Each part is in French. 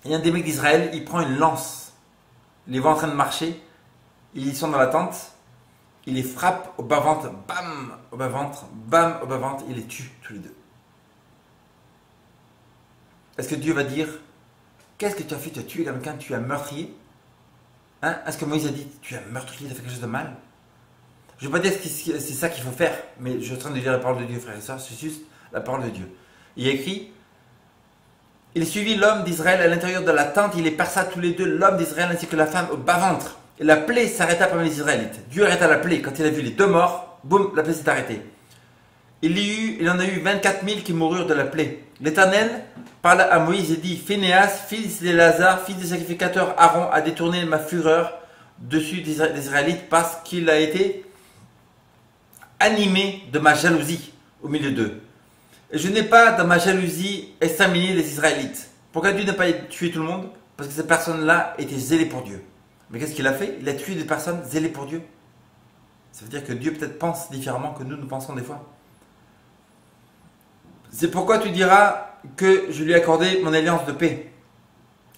Il y a un des mecs d'Israël, il prend une lance. Il les voit en train de marcher. Ils sont dans la tente. Il les frappe au bas-ventre. Bam au bas-ventre. Bam au bas-ventre. Il les tue tous les deux. Est-ce que Dieu va dire, qu'est-ce que tu as fait? Tu as tué quelqu'un, tu as meurtrier? Hein? Est-ce que Moïse a dit, tu as meurtrier, tu as fait quelque chose de mal? Je ne veux pas dire que c'est ça qu'il faut faire, mais je suis en train de lire la parole de Dieu, frères et sœurs. C'est juste la parole de Dieu. Il y a écrit, il suivit l'homme d'Israël à l'intérieur de la tente, il les perça tous les deux, l'homme d'Israël ainsi que la femme au bas-ventre. Et la plaie s'arrêta parmi les Israélites. Dieu arrêta la plaie. Quand il a vu les deux morts, boum, la plaie s'est arrêtée. Il en a eu 24 000 qui moururent de la plaie. L'Éternel parla à Moïse et dit, Phénéas, fils d'Éléazar, fils du sacrificateur Aaron, a détourné ma fureur dessus des Israélites parce qu'il a été animé de ma jalousie au milieu d'eux. Et je n'ai pas dans ma jalousie exterminé les Israélites. Pourquoi Dieu n'a pas tué tout le monde? Parce que ces personnes-là étaient zélées pour Dieu. Mais qu'est-ce qu'il a fait? Il a tué des personnes zélées pour Dieu. Ça veut dire que Dieu peut-être pense différemment que nous pensons des fois. C'est pourquoi tu diras que je lui ai accordé mon alliance de paix.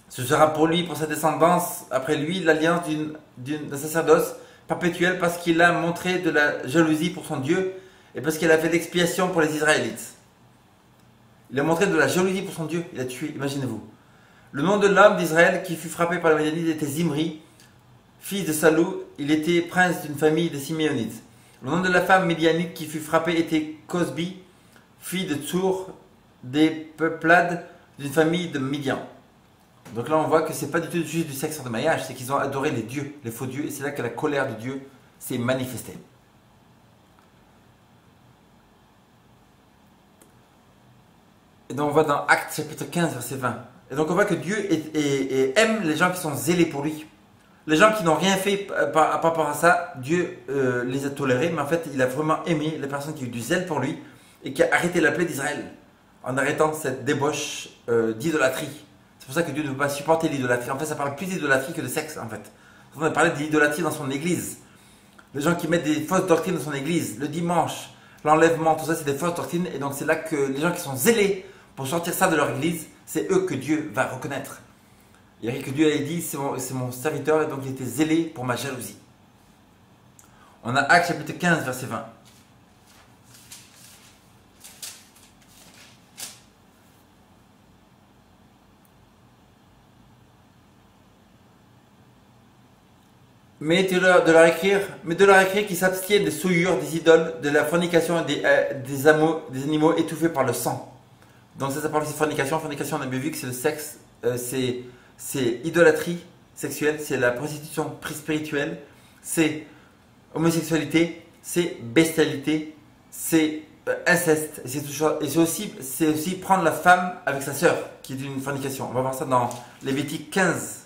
Ce sera pour lui, pour sa descendance, après lui, l'alliance d'un sacerdoce perpétuel parce qu'il a montré de la jalousie pour son Dieu et parce qu'il a fait l'expiation pour les Israélites. Il a montré de la jalousie pour son Dieu, il a tué, imaginez-vous. Le nom de l'homme d'Israël qui fut frappé par les Midianites était Zimri, fils de Salou, il était prince d'une famille de Siméonites. Le nom de la femme médianite qui fut frappée était Cosbi, fille de Tsour, des peuplades d'une famille de Midian. Donc là on voit que c'est pas du tout juste du sexe de mariage, c'est qu'ils ont adoré les dieux, les faux dieux, et c'est là que la colère de Dieu s'est manifestée. Et donc on voit dans Actes chapitre 15 verset 20. Et donc on voit que Dieu aime les gens qui sont zélés pour lui. Les gens qui n'ont rien fait par rapport à ça, Dieu les a tolérés, mais en fait il a vraiment aimé les personnes qui ont eu du zèle pour lui et qui a arrêté la plaie d'Israël en arrêtant cette débauche d'idolâtrie. C'est pour ça que Dieu ne veut pas supporter l'idolâtrie. En fait ça parle plus d'idolâtrie que de sexe en fait. On a parlé d'idolâtrie dans son église. Les gens qui mettent des fausses doctrines dans son église, le dimanche, l'enlèvement, tout ça c'est des fausses doctrines et donc c'est là que les gens qui sont zélés pour sortir ça de leur église, c'est eux que Dieu va reconnaître. Il y a que Dieu a dit, c'est mon serviteur, et donc il était zélé pour ma jalousie. On a Actes chapitre 15, verset 20. Mais de leur écrire qu'ils s'abstiennent des souillures, des idoles, de la fornication et des animaux étouffés par le sang. Donc ça parle aussi de fornication. Fornication, on a bien vu que c'est le sexe, c'est idolâtrie sexuelle, c'est la prostitution spirituelle, c'est homosexualité, c'est bestialité, c'est inceste. Et c'est aussi prendre la femme avec sa sœur, qui est une fornication. On va voir ça dans Lévitique 15.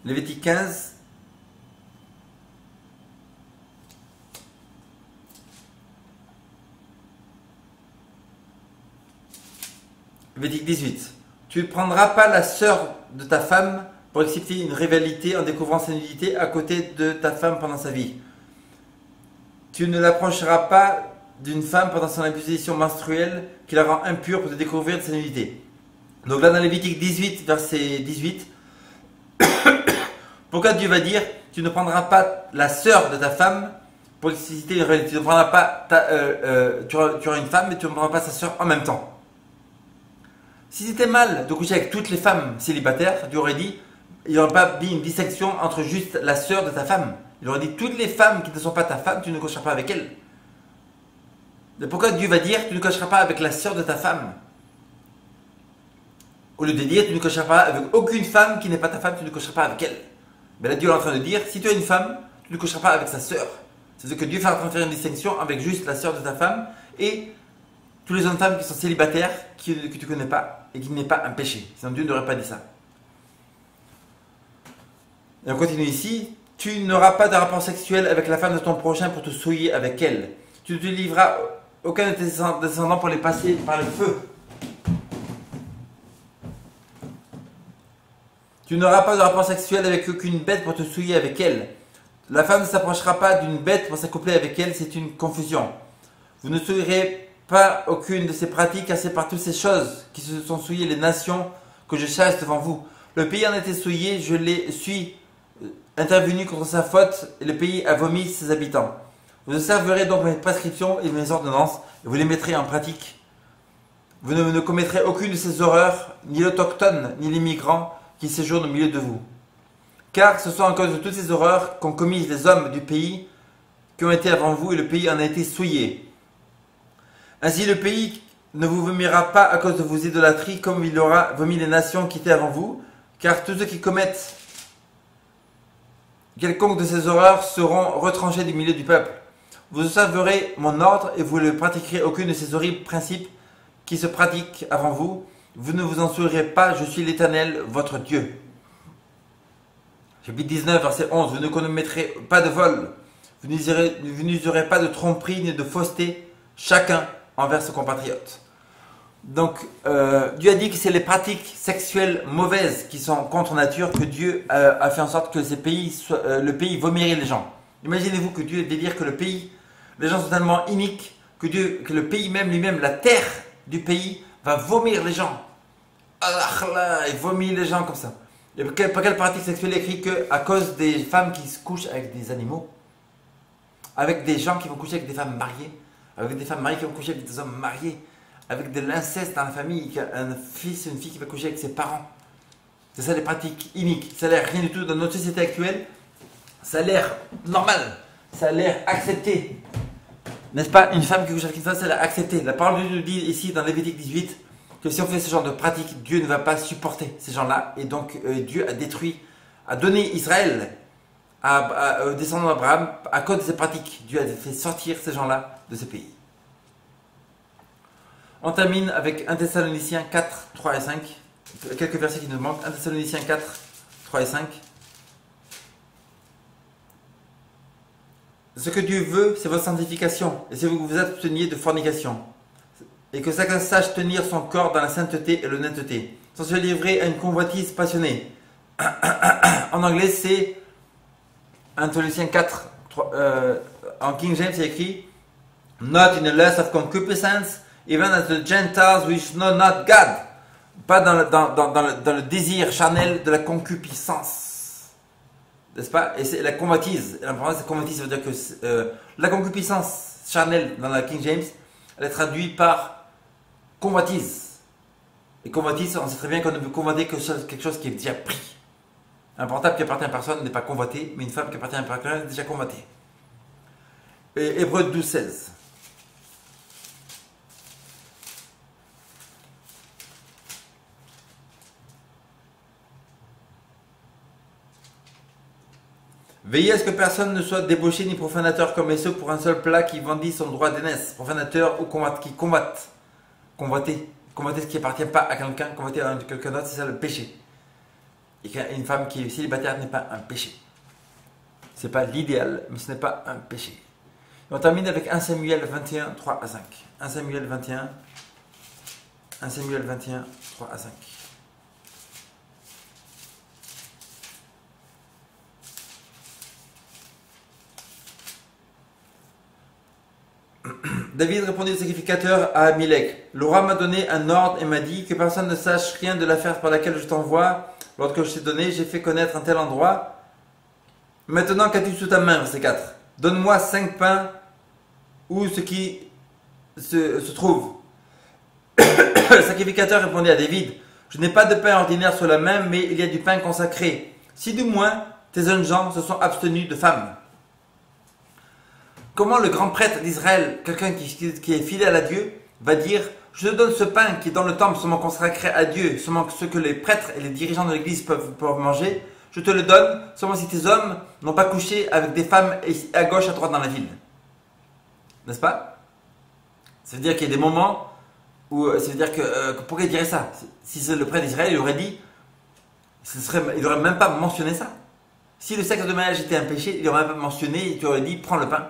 Lévitique 15. Lévitique 18. Tu ne prendras pas la sœur de ta femme pour accepter une rivalité en découvrant sa nudité à côté de ta femme pendant sa vie. Tu ne l'approcheras pas d'une femme pendant son imposition menstruelle qui la rend impure pour te découvrir de sa nudité. Donc là dans Lévitique 18, verset 18, pourquoi Dieu va dire tu ne prendras pas la sœur de ta femme pour exciter une rivalité. Tu ne prendras pas tu auras une femme mais tu ne prendras pas sa sœur en même temps. Si c'était mal de coucher avec toutes les femmes célibataires, Dieu aurait dit, il n'aurait pas mis une distinction entre juste la sœur de ta femme. Il aurait dit, toutes les femmes qui ne sont pas ta femme, tu ne coucheras pas avec elles. Mais pourquoi Dieu va dire, tu ne coucheras pas avec la sœur de ta femme? Au lieu de dire, tu ne coucheras pas avec aucune femme qui n'est pas ta femme, tu ne coucheras pas avec elle. Mais là, Dieu est en train de dire, si tu as une femme, tu ne coucheras pas avec sa sœur. C'est-à-dire que Dieu est en train de faire une distinction avec juste la sœur de ta femme et tous les autres femmes qui sont célibataires, que tu ne connais pas et qui n'est pas un péché. Sinon Dieu n'aurait pas dit ça. Et on continue ici. Tu n'auras pas de rapport sexuel avec la femme de ton prochain pour te souiller avec elle. Tu ne te livreras aucun de tes descendants pour les passer par le feu. Tu n'auras pas de rapport sexuel avec aucune bête pour te souiller avec elle. La femme ne s'approchera pas d'une bête pour s'accoupler avec elle, c'est une confusion. Vous ne souillerez pas aucune de ces pratiques cassées par toutes ces choses qui se sont souillées les nations que je chasse devant vous. Le pays en a été souillé, je suis intervenu contre sa faute et le pays a vomi ses habitants. Vous observerez donc mes prescriptions et mes ordonnances et vous les mettrez en pratique. Vous ne commettrez aucune de ces horreurs, ni l'autochtone, ni les migrants qui séjournent au milieu de vous. Car ce sont à cause de toutes ces horreurs qu'ont commises les hommes du pays qui ont été avant vous et le pays en a été souillé. Ainsi le pays ne vous vomira pas à cause de vos idolâtries comme il aura vomi les nations qui étaient avant vous, car tous ceux qui commettent quelconque de ces horreurs seront retranchés du milieu du peuple. Vous observerez mon ordre et vous ne pratiquerez aucune de ces horribles principes qui se pratiquent avant vous. Vous ne vous en souillerez pas, je suis l'Éternel, votre Dieu. Chapitre 19, verset 11. Vous ne commettrez pas de vol. Vous n'userez pas de tromperie ni de fausseté, chacun envers ses compatriotes. Donc, Dieu a dit que c'est les pratiques sexuelles mauvaises qui sont contre nature que Dieu a fait en sorte que le pays vomirait les gens. Imaginez-vous que Dieu délire que les gens sont tellement iniques que le pays même lui-même, la terre du pays, va vomir les gens. Allah, il vomit les gens comme ça. Et par quelle pratique sexuelle est écrit qu'à cause des femmes qui se couchent avec des animaux, avec des gens qui vont coucher avec des femmes mariées, avec des femmes mariées qui vont coucher avec des hommes mariés, avec de l'inceste dans la famille, un fils ou une fille qui va coucher avec ses parents. C'est ça les pratiques iniques. Ça a l'air rien du tout dans notre société actuelle. Ça a l'air normal. Ça a l'air accepté. N'est-ce pas? Une femme qui couche avec une femme, ça a l'air accepté. La parole de Dieu nous dit ici dans Lévitique 18 que si on fait ce genre de pratique, Dieu ne va pas supporter ces gens-là. Et donc Dieu a donné Israël aux descendants d'Abraham à cause de ces pratiques. Dieu a fait sortir ces gens-là de ce pays. On termine avec 1 Thessaloniciens 4, 3 et 5. Quelques versets qui nous manquent. 1 Thessaloniciens 4, 3 et 5. Ce que Dieu veut, c'est votre sanctification. Et c'est que vous vous absteniez de fornication. Et que chacun sache tenir son corps dans la sainteté et l'honnêteté. Sans se livrer à une convoitise passionnée. En anglais, c'est 1 Thessaloniciens 4, 3, en King James, c'est écrit Not in the lust of concupiscence, even as the Gentiles which know not God. Pas dans le désir charnel de la concupiscence. N'est-ce pas? Et c'est la convoitise. L'important, c'est convoitise, ça veut dire que la concupiscence charnelle dans la King James, elle est traduite par convoitise. Et convoitise, on sait très bien qu'on ne peut convoiter que quelque chose qui est déjà pris. Un portable qui appartient à personne n'est pas convoité, mais une femme qui appartient à personne est déjà convoitée. Et Hébreux 12, 16. Veillez à ce que personne ne soit débauché ni profanateur comme Esau pour un seul plat qui vendit son droit d'aînesse. Profanateur ou qui combatte. Convoiter ce qui appartient pas à quelqu'un, convoiter à quelqu'un d'autre, c'est ça le péché. Et qu'une femme qui est célibataire n'est pas un péché. C'est pas l'idéal, mais ce n'est pas un péché. Et on termine avec 1 Samuel 21, 3 à 5. 1 Samuel 21, 3 à 5. David répondit au sacrificateur à Amilek. Le roi m'a donné un ordre et m'a dit que personne ne sache rien de l'affaire par laquelle je t'envoie. Lorsque je t'ai donné, j'ai fait connaître un tel endroit. Maintenant, qu'as-tu sous ta main, verset 4? Donne-moi 5 pains où ce qui se trouve. Le sacrificateur répondit à David. Je n'ai pas de pain ordinaire sur la main, mais il y a du pain consacré. Si du moins tes jeunes gens se sont abstenus de femmes. Comment le grand prêtre d'Israël, quelqu'un qui est fidèle à Dieu, va dire « Je te donne ce pain qui est dans le temple, seulement consacré à Dieu, seulement ce que les prêtres et les dirigeants de l'église peuvent manger, je te le donne, seulement si tes hommes n'ont pas couché avec des femmes à gauche, à droite dans la ville. » N'est-ce pas? Ça veut dire qu'il y a des moments où, ça veut dire que pourquoi il dirait ça? Si c'est le prêtre d'Israël, il aurait dit, il n'aurait même pas mentionné ça. Si le sexe de mariage était un péché, il n'aurait même pas mentionné, il aurait dit, prends le pain.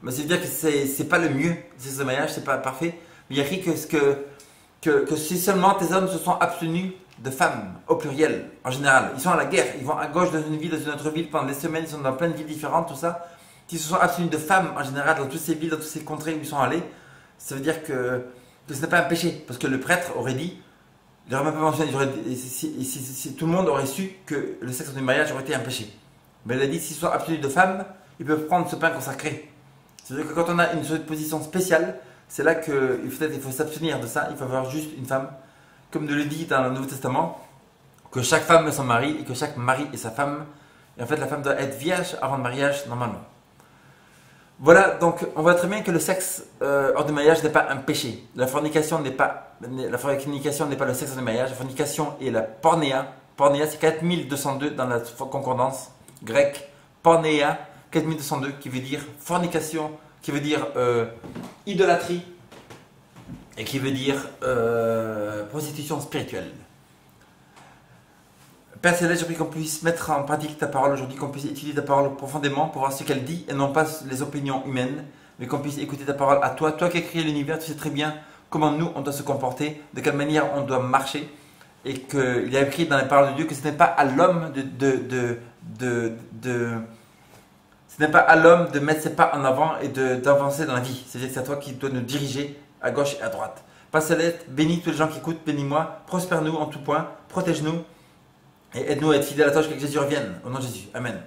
Mais ça veut dire que c'est pas le mieux, c'est ce mariage, c'est pas parfait. Mais il y a écrit que si seulement tes hommes se sont abstenus de femmes, au pluriel, en général. Ils sont à la guerre, ils vont à gauche dans une ville, dans une autre ville, pendant des semaines, ils sont dans plein de villes différentes, tout ça. S'ils se sont abstenus de femmes, en général, dans toutes ces villes, dans toutes ces contrées où ils sont allés, Ça veut dire que ce n'est pas un péché. Parce que le prêtre aurait dit, il n'aurait même pas mentionné, si tout le monde aurait su que le sexe du mariage aurait été un péché. Mais il a dit, s'ils sont absolus de femmes, ils peuvent prendre ce pain consacré. C'est-à-dire que quand on a une position spéciale, c'est là qu'il faut s'abstenir de ça, il faut avoir juste une femme. Comme de le dit dans le Nouveau Testament, que chaque femme est son mari et que chaque mari est sa femme. Et en fait, la femme doit être vierge avant le mariage, normalement. Voilà, donc on voit très bien que le sexe hors du mariage n'est pas un péché. La fornication n'est pas le sexe hors du mariage. La fornication est la pornéa. Pornéa, c'est 4202 dans la concordance grecque. Pornéa, 4202, qui veut dire fornication, qui veut dire idolâtrie et qui veut dire prostitution spirituelle. Père Céleste, je prie qu'on puisse mettre en pratique ta parole aujourd'hui, qu'on puisse étudier ta parole profondément pour voir ce qu'elle dit et non pas les opinions humaines, mais qu'on puisse écouter ta parole à toi. Toi qui as créé l'univers, tu sais très bien comment nous on doit se comporter, de quelle manière on doit marcher, et qu'il y a écrit dans la parole de Dieu que ce n'est pas à l'homme ce n'est pas à l'homme de mettre ses pas en avant et d'avancer dans la vie. C'est-à-dire que c'est à toi qui dois nous diriger à gauche et à droite. Père Céleste, bénis tous les gens qui écoutent, bénis-moi, prospère-nous en tout point, protège-nous. Et aide-nous à être fidèles à toi jusqu'à ce que Jésus revienne. Au nom de Jésus. Amen.